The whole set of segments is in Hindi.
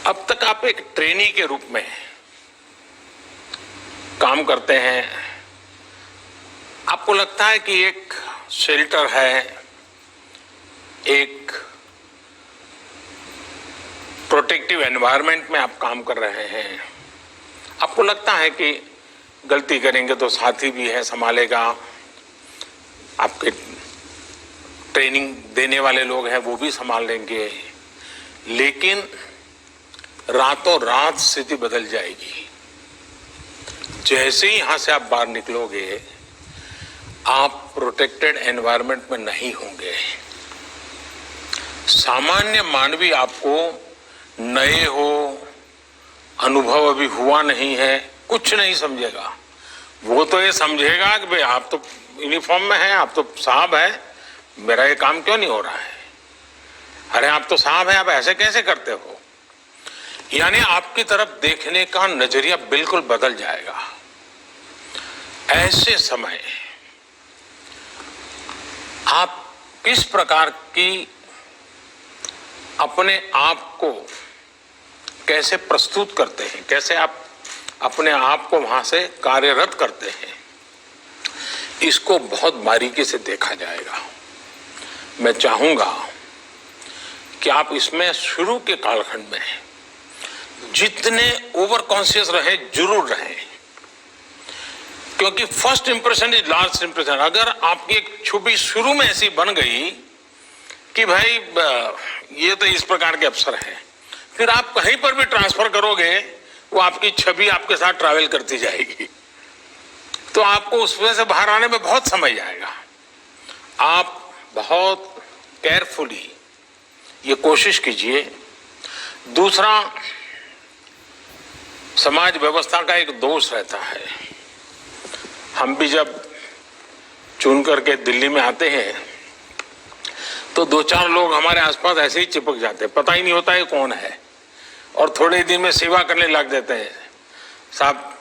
अब तक आप एक ट्रेनी के रूप में काम करते हैं। आपको लगता है कि एक शेल्टर है, एक प्रोटेक्टिव एनवायरनमेंट में आप काम कर रहे हैं। आपको लगता है कि गलती करेंगे तो साथी भी है, संभालेगा। आपके ट्रेनिंग देने वाले लोग हैं, वो भी संभाल लेंगे। लेकिन रातों रात स्थिति बदल जाएगी। जैसे ही यहां से आप बाहर निकलोगे, आप प्रोटेक्टेड एनवायरनमेंट में नहीं होंगे। सामान्य मानवी आपको नए हो, अनुभव अभी हुआ नहीं है, कुछ नहीं समझेगा। वो तो ये समझेगा कि भाई आप तो यूनिफॉर्म में हैं, आप तो साहब हैं, मेरा ये काम क्यों नहीं हो रहा है? अरे आप तो साहब हैं, आप ऐसे कैसे करते हो? यानी आपकी तरफ देखने का नजरिया बिल्कुल बदल जाएगा। ऐसे समय आप किस प्रकार की अपने आप को कैसे प्रस्तुत करते हैं, कैसे आप अपने आप को वहां से कार्यरत करते हैं, इसको बहुत बारीकी से देखा जाएगा। मैं चाहूंगा कि आप इसमें शुरू के कालखंड में जितने ओवर कॉन्शियस रहे जरूर रहे, क्योंकि first impression is last impression. अगर आपकी एक छवि शुरू में ऐसी बन गई कि भाई ये तो इस प्रकार के अफसर हैं, फिर आप कहीं पर भी ट्रांसफर करोगे, वो आपकी छवि आपके साथ ट्रैवल करती जाएगी। तो आपको उसमें से बाहर आने में बहुत समय जाएगा। आप बहुत केयरफुली ये कोशिश कीजिए। दूसरा, समाज व्यवस्था का एक दोष रहता है। हम भी जब चुन करके दिल्ली में आते हैं तो दो चार लोग हमारे आसपास ऐसे ही चिपक जाते हैं, पता ही नहीं होता ये कौन है, और थोड़े दिन में सेवा करने लग जाते हैं। साहब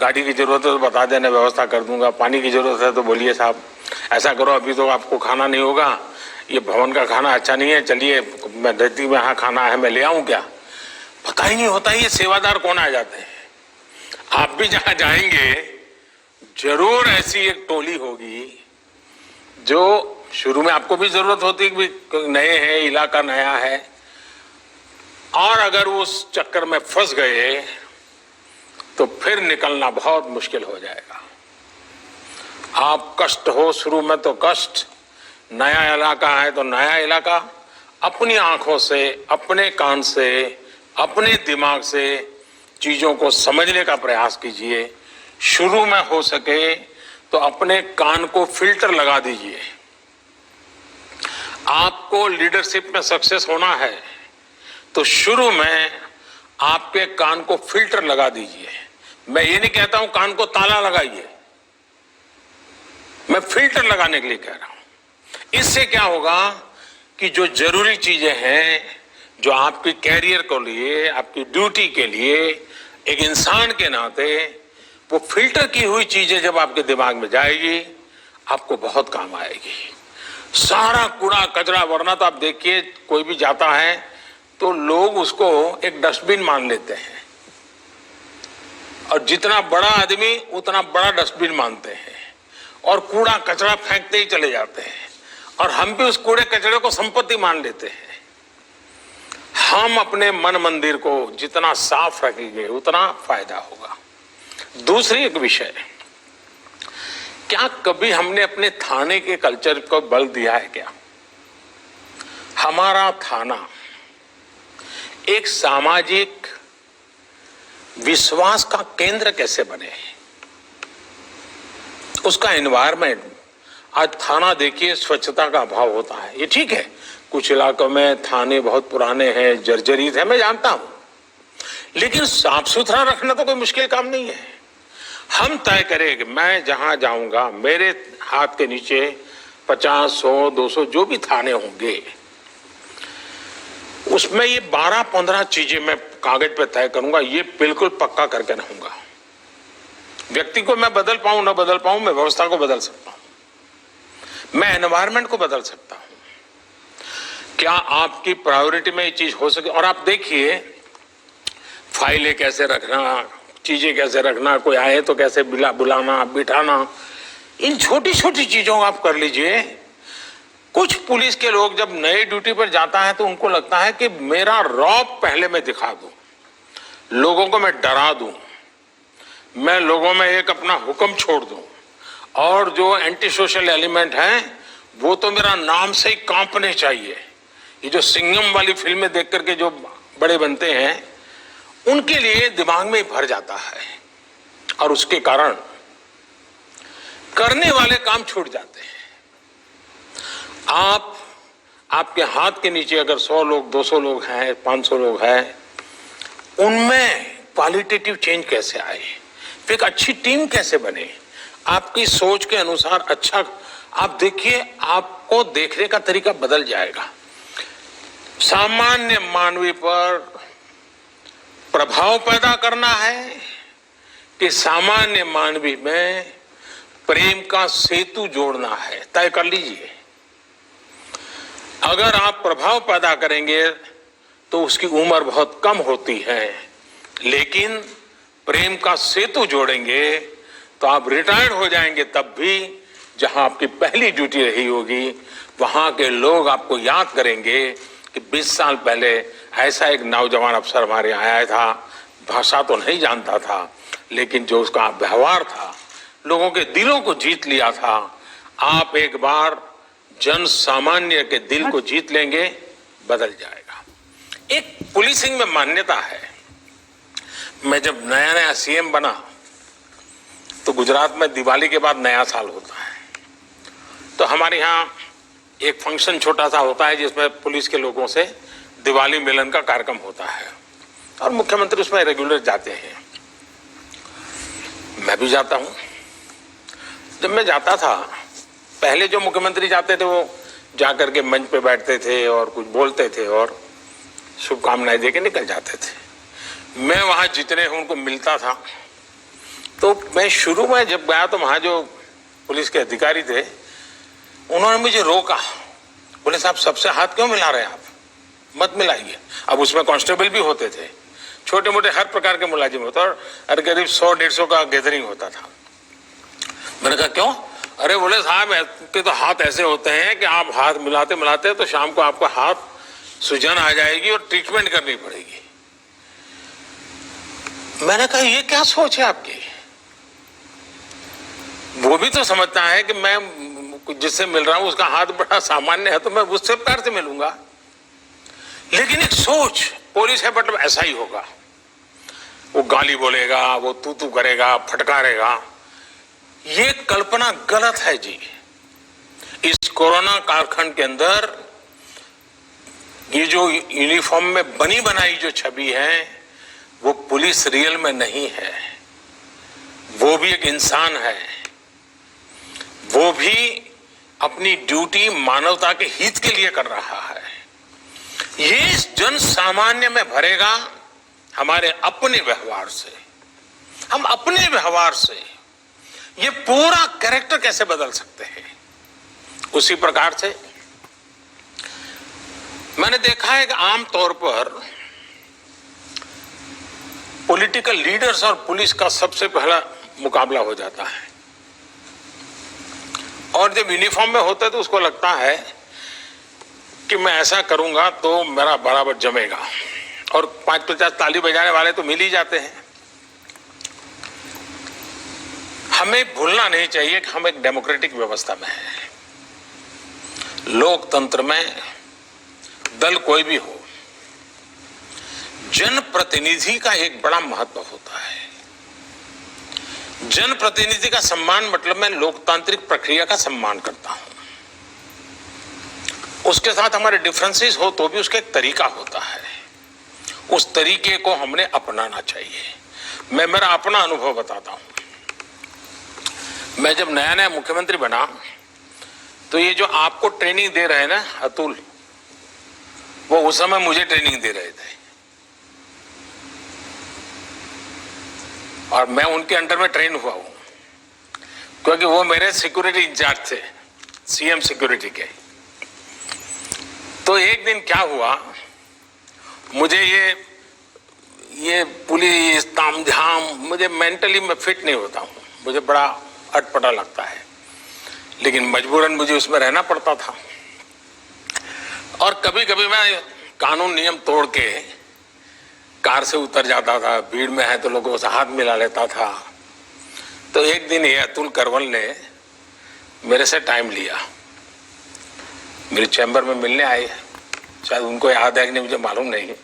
गाड़ी की जरूरत है तो बता देना, व्यवस्था कर दूंगा। पानी की जरूरत है तो बोलिए साहब ऐसा करो, अभी तो आपको खाना नहीं होगा, ये भवन का खाना अच्छा नहीं है, चलिए मैं रहती में यहाँ खाना है, मैं ले आऊं क्या? पता ही नहीं होता ये सेवादार कौन आ जाते हैं। आप भी जहां जाएंगे जरूर ऐसी एक टोली होगी जो शुरू में आपको भी जरूरत होती है कि नए हैं, इलाका नया है, और अगर उस चक्कर में फंस गए तो फिर निकलना बहुत मुश्किल हो जाएगा। आप कष्ट हो शुरू में तो कष्ट, नया इलाका है तो नया इलाका, अपनी आंखों से, अपने कान से, अपने दिमाग से चीजों को समझने का प्रयास कीजिए। शुरू में हो सके तो अपने कान को फिल्टर लगा दीजिए। आपको लीडरशिप में सक्सेस होना है तो शुरू में आपके कान को फिल्टर लगा दीजिए। मैं ये नहीं कहता हूं कान को ताला लगाइए, मैं फिल्टर लगाने के लिए कह रहा हूं। इससे क्या होगा कि जो जरूरी चीजें हैं, जो आपके कैरियर को लिए, आपकी ड्यूटी के लिए, एक इंसान के नाते, वो फिल्टर की हुई चीजें जब आपके दिमाग में जाएगी, आपको बहुत काम आएगी। सारा कूड़ा कचरा, वरना तो आप देखिए कोई भी जाता है तो लोग उसको एक डस्टबिन मान लेते हैं, और जितना बड़ा आदमी उतना बड़ा डस्टबिन मानते हैं, और कूड़ा कचरा फेंकते ही चले जाते हैं, और हम भी उस कूड़े कचरे को संपत्ति मान लेते हैं। हम अपने मन मंदिर को जितना साफ रखेंगे उतना फायदा होगा। दूसरी एक विषय, क्या कभी हमने अपने थाने के कल्चर को बल दिया है क्या? हमारा थाना एक सामाजिक विश्वास का केंद्र कैसे बने, उसका एनवायरनमेंट। आज थाना देखिए, स्वच्छता का अभाव होता है, ये ठीक है, कुछ इलाकों में थाने बहुत पुराने हैं, जर्जरित है, मैं जानता हूं, लेकिन साफ सुथरा रखना तो कोई मुश्किल काम नहीं है। हम तय करें कि मैं जहां जाऊंगा मेरे हाथ के नीचे 50, 100, 200 जो भी थाने होंगे, उसमें ये 12-15 चीजें मैं कागज पे तय करूंगा, ये बिल्कुल पक्का करके रहूंगा। व्यक्ति को मैं बदल पाऊं ना बदल पाऊं, मैं व्यवस्था को बदल सकता हूं, मैं एनवायरनमेंट को बदल सकता हूं। क्या आपकी प्रायोरिटी में ये चीज हो सके? और आप देखिए फाइलें कैसे रखना, चीजें कैसे रखना, कोई आए तो कैसे बुलाना बिठाना, इन छोटी छोटी चीजों को आप कर लीजिए। कुछ पुलिस के लोग जब नए ड्यूटी पर जाता है तो उनको लगता है कि मेरा रौब पहले मैं दिखा दूं, लोगों को मैं डरा दूं, मैं लोगों में एक अपना हुक्म छोड़ दूं, और जो एंटी सोशल एलिमेंट हैं वो तो मेरा नाम से ही कांपने चाहिए। ये जो सिंघम वाली फिल्में देख करके जो बड़े बनते हैं, उनके लिए दिमाग में भर जाता है और उसके कारण करने वाले काम छूट जाते हैं। आपके हाथ के नीचे अगर 100 लोग 200 लोग हैं, 500 लोग हैं, उनमें क्वालिटेटिव चेंज कैसे आए, फिर एक अच्छी टीम कैसे बने, आपकी सोच के अनुसार अच्छा आप देखिए, आपको देखने का तरीका बदल जाएगा। सामान्य मानवीय पर प्रभाव पैदा करना है कि सामान्य मानवीय में प्रेम का सेतु जोड़ना है, तय कर लीजिए। अगर आप प्रभाव पैदा करेंगे तो उसकी उम्र बहुत कम होती है, लेकिन प्रेम का सेतु जोड़ेंगे तो आप रिटायर्ड हो जाएंगे, तब भी जहां आपकी पहली ड्यूटी रही होगी वहां के लोग आपको याद करेंगे कि 20 साल पहले ऐसा एक नौजवान अफसर हमारे यहाँ आया था, भाषा तो नहीं जानता था, लेकिन जो उसका व्यवहार था लोगों के दिलों को जीत लिया था। आप एक बार जन सामान्य के दिल को जीत लेंगे, बदल जाएगा। एक पुलिसिंग में मान्यता है। मैं जब नया नया सीएम बना तो गुजरात में दिवाली के बाद नया साल होता है, तो हमारे यहाँ एक फंक्शन छोटा सा होता है जिसमें पुलिस के लोगों से दिवाली मिलन का कार्यक्रम होता है और मुख्यमंत्री उसमें रेगुलर जाते हैं, मैं भी जाता हूं। जब मैं जाता था, पहले जो मुख्यमंत्री जाते थे वो जाकर के मंच पे बैठते थे और कुछ बोलते थे और शुभकामनाएं देके निकल जाते थे। मैं वहां जितने उनको मिलता था, तो मैं शुरू में जब गया तो वहां जो पुलिस के अधिकारी थे उन्होंने मुझे रोका, बोले साहब सबसे हाथ क्यों मिला रहे हैं आप, मत मिलाइए। अब उसमें कांस्टेबल भी होते थे, छोटे मोटे हर प्रकार के मुलाजिम होते, और करीब 100-150 का गैदरिंग होता था। मैंने कहा क्यों? अरे बोले साहब आपके तो हाथ ऐसे होते हैं कि आप हाथ मिलाते मिलाते तो शाम को आपका हाथ सूजन आ जाएगी और ट्रीटमेंट करनी पड़ेगी। मैंने कहा ये क्या सोच है आपकी? वो भी तो समझता है कि मैं जिससे मिल रहा हूं उसका हाथ बड़ा सामान्य है तो मैं उससे प्यार से मिलूंगा, लेकिन एक सोच पुलिस है मतलब ऐसा ही होगा, वो गाली बोलेगा, वो तू करेगा, फटकारेगा। ये कल्पना गलत है जी। इस कोरोना कालखंड के अंदर ये जो यूनिफॉर्म में बनी बनाई जो छवि है वो पुलिस रियल में नहीं है, वो भी एक इंसान है, वो भी अपनी ड्यूटी मानवता के हित के लिए कर रहा है। ये जन सामान्य में भरेगा हमारे अपने व्यवहार से। हम अपने व्यवहार से ये पूरा कैरेक्टर कैसे बदल सकते हैं। उसी प्रकार से मैंने देखा है कि आमतौर पर पॉलिटिकल लीडर्स और पुलिस का सबसे पहला मुकाबला हो जाता है, और जब यूनिफॉर्म में होता है तो उसको लगता है कि मैं ऐसा करूंगा तो मेरा बराबर जमेगा, और 5-50 ताली बजाने वाले तो मिल ही जाते हैं। हमें भूलना नहीं चाहिए कि हम एक डेमोक्रेटिक व्यवस्था में हैं। लोकतंत्र में दल कोई भी हो, जनप्रतिनिधि का एक बड़ा महत्व होता है। जनप्रतिनिधि का सम्मान मतलब मैं लोकतांत्रिक प्रक्रिया का सम्मान करता हूं। उसके साथ हमारे डिफरेंसेस हो तो भी उसका एक तरीका होता है, उस तरीके को हमने अपनाना चाहिए। मैं मेरा अपना अनुभव बताता हूं। मैं जब नया नया मुख्यमंत्री बना तो ये जो आपको ट्रेनिंग दे रहे हैं ना अतुल, वो उस समय मुझे ट्रेनिंग दे रहे थे और मैं उनके अंडर में ट्रेन हुआ हूं, क्योंकि वो मेरे सिक्योरिटी इंचार्ज थे, सीएम सिक्योरिटी के। तो एक दिन क्या हुआ, मुझे ये पुलिस तामझाम, मुझे मेंटली मैं फिट नहीं होता हूँ, मुझे बड़ा अटपटा लगता है, लेकिन मजबूरन मुझे उसमें रहना पड़ता था। और कभी कभी मैं कानून नियम तोड़ के कार से उतर जाता था, भीड़ में है तो लोगों से हाथ मिला लेता था। तो एक दिन ये अतुल करवल ने मेरे से टाइम लिया, मेरे चैम्बर में मिलने आए, शायद उनको याद है कि नहीं मुझे मालूम नहीं,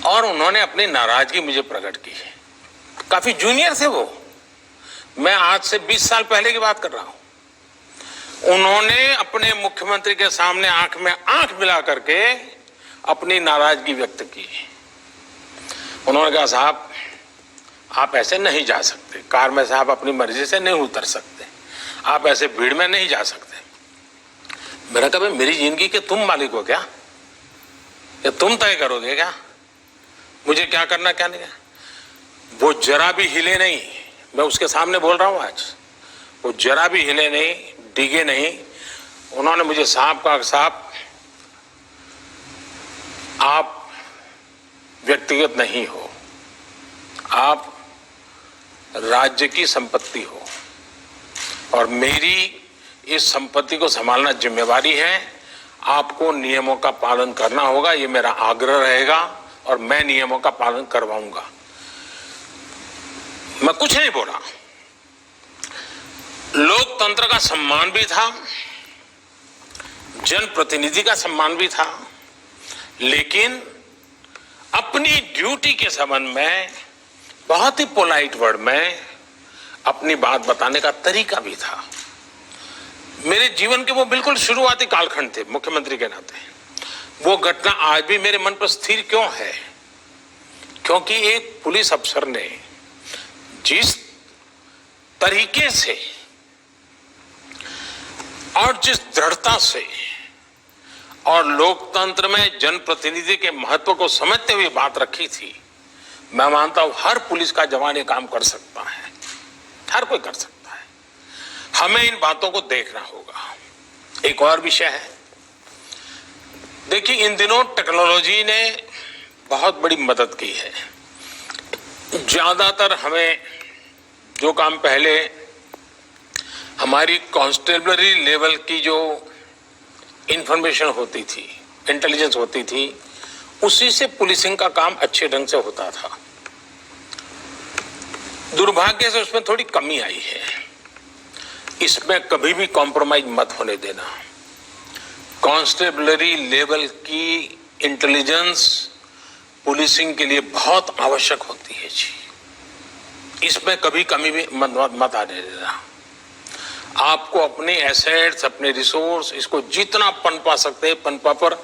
और उन्होंने अपनी नाराजगी मुझे प्रकट की। काफी जूनियर थे वो, मैं आज से 20 साल पहले की बात कर रहा हूं। उन्होंने अपने मुख्यमंत्री के सामने आंख में आंख मिला करके अपनी नाराजगी व्यक्त की। उन्होंने कहा, साहब आप ऐसे नहीं जा सकते, कार में से आप अपनी मर्जी से नहीं उतर सकते, आप ऐसे भीड़ में नहीं जा सकते। मैंने कहा, मेरी जिंदगी के तुम मालिक हो क्या, या तुम तय करोगे क्या मुझे क्या करना क्या नहीं? वो जरा भी हिले नहीं, मैं उसके सामने बोल रहा हूं आज, वो जरा भी हिले नहीं, डिगे नहीं। उन्होंने मुझे साहब कहा, साहब आप व्यक्तिगत नहीं हो, आप राज्य की संपत्ति हो, और मेरी इस संपत्ति को संभालना जिम्मेवारी है, आपको नियमों का पालन करना होगा, ये मेरा आग्रह रहेगा, और मैं नियमों का पालन करवाऊंगा। मैं कुछ नहीं बोला। लोकतंत्र का सम्मान भी था, जनप्रतिनिधि का सम्मान भी था, लेकिन अपनी ड्यूटी के संबंध में बहुत ही पोलाइट वर्ड में अपनी बात बताने का तरीका भी था। मेरे जीवन के वो बिल्कुल शुरुआती कालखंड थे मुख्यमंत्री के नाते। वो घटना आज भी मेरे मन पर स्थिर क्यों है? क्योंकि एक पुलिस अफसर ने जिस तरीके से और जिस दृढ़ता से और लोकतंत्र में जनप्रतिनिधि के महत्व को समझते हुए बात रखी थी, मैं मानता हूं हर पुलिस का जवान ये काम कर सकता है, हर कोई कर सकता है। हमें इन बातों को देखना होगा। एक और विषय है, देखिए इन दिनों टेक्नोलॉजी ने बहुत बड़ी मदद की है। ज्यादातर हमें जो काम पहले हमारी कांस्टेबलरी लेवल की जो इंफॉर्मेशन होती थी, इंटेलिजेंस होती थी, उसी से पुलिसिंग का काम अच्छे ढंग से होता था। दुर्भाग्य से उसमें थोड़ी कमी आई है। इसमें कभी भी कॉम्प्रोमाइज मत होने देना। कांस्टेबलरी लेवल की इंटेलिजेंस पुलिसिंग के लिए बहुत आवश्यक होती है जी, इसमें कभी कमी भी मत आने देना। आपको अपने एसेट्स, अपने रिसोर्स, इसको जितना पनपा सकते हैं पनपा पर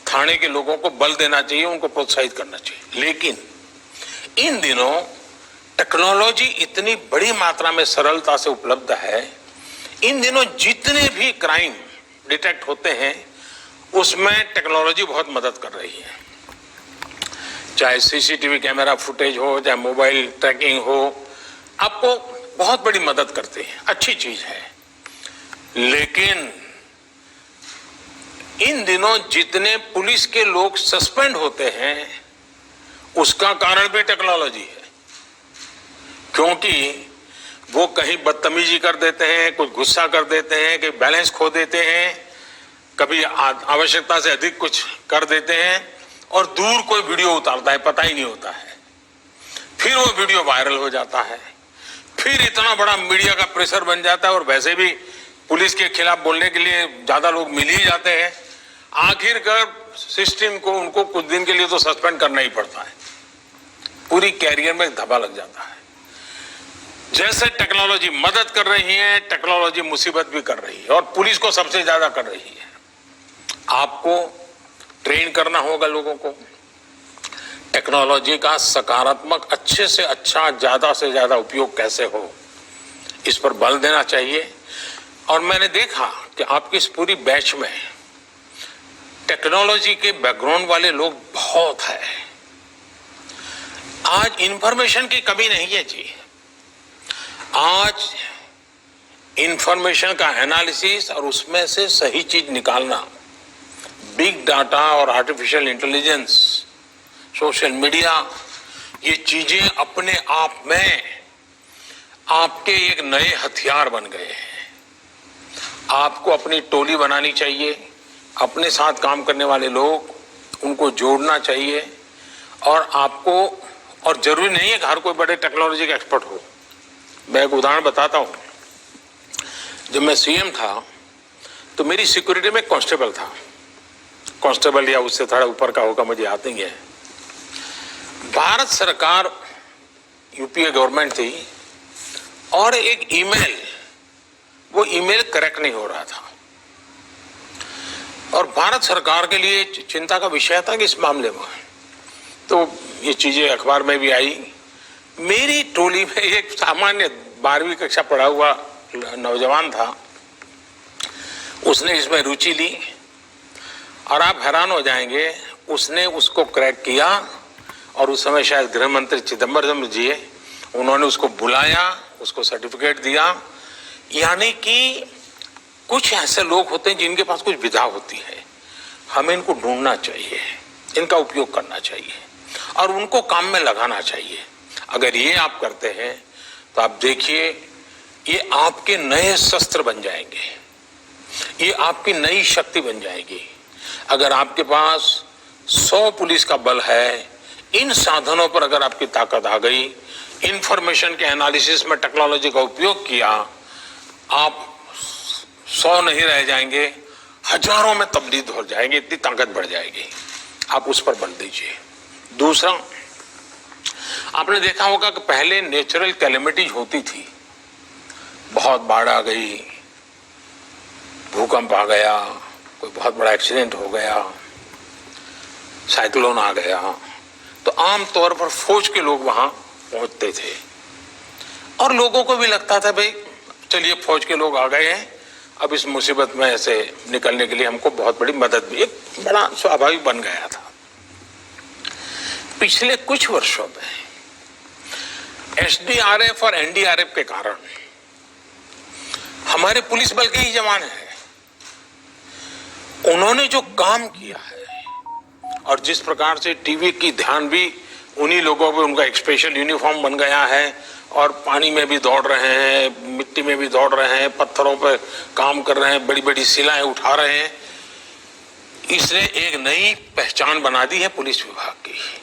थाने के लोगों को बल देना चाहिए, उनको प्रोत्साहित करना चाहिए। लेकिन इन दिनों टेक्नोलॉजी इतनी बड़ी मात्रा में सरलता से उपलब्ध है, इन दिनों जितने भी क्राइम डिटेक्ट होते हैं उसमें टेक्नोलॉजी बहुत मदद कर रही है। चाहे सीसीटीवी कैमरा फुटेज हो, चाहे मोबाइल ट्रैकिंग हो, आपको बहुत बड़ी मदद करते हैं, अच्छी चीज है। लेकिन इन दिनों जितने पुलिस के लोग सस्पेंड होते हैं उसका कारण भी टेक्नोलॉजी है, क्योंकि वो कहीं बदतमीजी कर देते हैं, कुछ गुस्सा कर देते हैं, कहीं बैलेंस खो देते हैं, कभी आवश्यकता से अधिक कुछ कर देते हैं, और दूर कोई वीडियो उतारता है, पता ही नहीं होता है, फिर वो वीडियो वायरल हो जाता है, फिर इतना बड़ा मीडिया का प्रेशर बन जाता है, और वैसे भी पुलिस के खिलाफ बोलने के लिए ज्यादा लोग मिल ही जाते हैं। आखिरकार सिस्टम को उनको कुछ दिन के लिए तो सस्पेंड करना ही पड़ता है, पूरी कैरियर में धब्बा लग जाता है। जैसे टेक्नोलॉजी मदद कर रही है, टेक्नोलॉजी मुसीबत भी कर रही है, और पुलिस को सबसे ज्यादा कर रही है। आपको ट्रेन करना होगा लोगों को, टेक्नोलॉजी का सकारात्मक अच्छे से अच्छा ज्यादा से ज्यादा उपयोग कैसे हो, इस पर बल देना चाहिए। और मैंने देखा कि आपकी इस पूरी बैच में टेक्नोलॉजी के बैकग्राउंड वाले लोग बहुत है। आज इंफॉर्मेशन की कमी नहीं है जी, आज इंफॉर्मेशन का एनालिसिस और उसमें से सही चीज निकालना, बिग डाटा और आर्टिफिशियल इंटेलिजेंस सोशल मीडिया, ये चीजें अपने आप में आपके एक नए हथियार बन गए हैं। आपको अपनी टोली बनानी चाहिए, अपने साथ काम करने वाले लोग, उनको जोड़ना चाहिए। और आपको, और जरूरी नहीं है कि हर कोई बड़े टेक्नोलॉजी का एक्सपर्ट हो। मैं एक उदाहरण बताता हूं। जब मैं सीएम था तो मेरी सिक्योरिटी में कांस्टेबल था, कांस्टेबल या उससे थोड़ा ऊपर का होगा, मुझे याद नहीं है। भारत सरकार, यूपीए गवर्नमेंट थी, और एक ईमेल, वो ईमेल करेक्ट नहीं हो रहा था, और भारत सरकार के लिए चिंता का विषय था कि इस मामले में, तो ये चीजें अखबार में भी आई। मेरी टोली में एक सामान्य 12वीं कक्षा पढ़ा हुआ नौजवान था, उसने इसमें रुचि ली, और आप हैरान हो जाएंगे, उसने उसको क्रैक किया। और उस समय शायद गृह मंत्री चिदंबरम जी, उन्होंने उसको बुलाया, उसको सर्टिफिकेट दिया। यानी कि कुछ ऐसे लोग होते हैं जिनके पास कुछ विधा होती है, हमें इनको ढूंढना चाहिए, इनका उपयोग करना चाहिए और उनको काम में लगाना चाहिए। अगर ये आप करते हैं तो आप देखिए, ये आपके नए शस्त्र बन जाएंगे, ये आपकी नई शक्ति बन जाएगी। अगर आपके पास 100 पुलिस का बल है, इन साधनों पर अगर आपकी ताकत आ गई, इंफॉर्मेशन के एनालिसिस में टेक्नोलॉजी का उपयोग किया, आप 100 नहीं रह जाएंगे, हजारों में तब्दील हो जाएंगे, इतनी ताकत बढ़ जाएगी। आप उस पर बल दीजिए। दूसरा, आपने देखा होगा कि पहले नेचुरल कैलेमिटीज होती थी, बहुत बाढ़ आ गई, भूकंप आ गया, कोई बहुत बड़ा एक्सीडेंट हो गया, साइक्लोन आ गया, तो आमतौर पर फौज के लोग वहां पहुंचते थे, और लोगों को भी लगता था भाई चलिए फौज के लोग आ गए हैं, अब इस मुसीबत में से निकलने के लिए हमको बहुत बड़ी मदद भी, एक बड़ा स्वाभाविक बन गया था। पिछले कुछ वर्षों में एसडीआरएफ और एनडीआरएफ के कारण हमारे पुलिस बल के ही जवान हैं, उन्होंने जो काम किया है, और जिस प्रकार से टीवी की ध्यान भी उन्हीं लोगों पे, उनका एक स्पेशल यूनिफॉर्म बन गया है, और पानी में भी दौड़ रहे हैं, मिट्टी में भी दौड़ रहे हैं, पत्थरों पे काम कर रहे हैं, बड़ी बड़ी शिलाएं उठा रहे हैं। इसने एक नई पहचान बना दी है पुलिस विभाग की।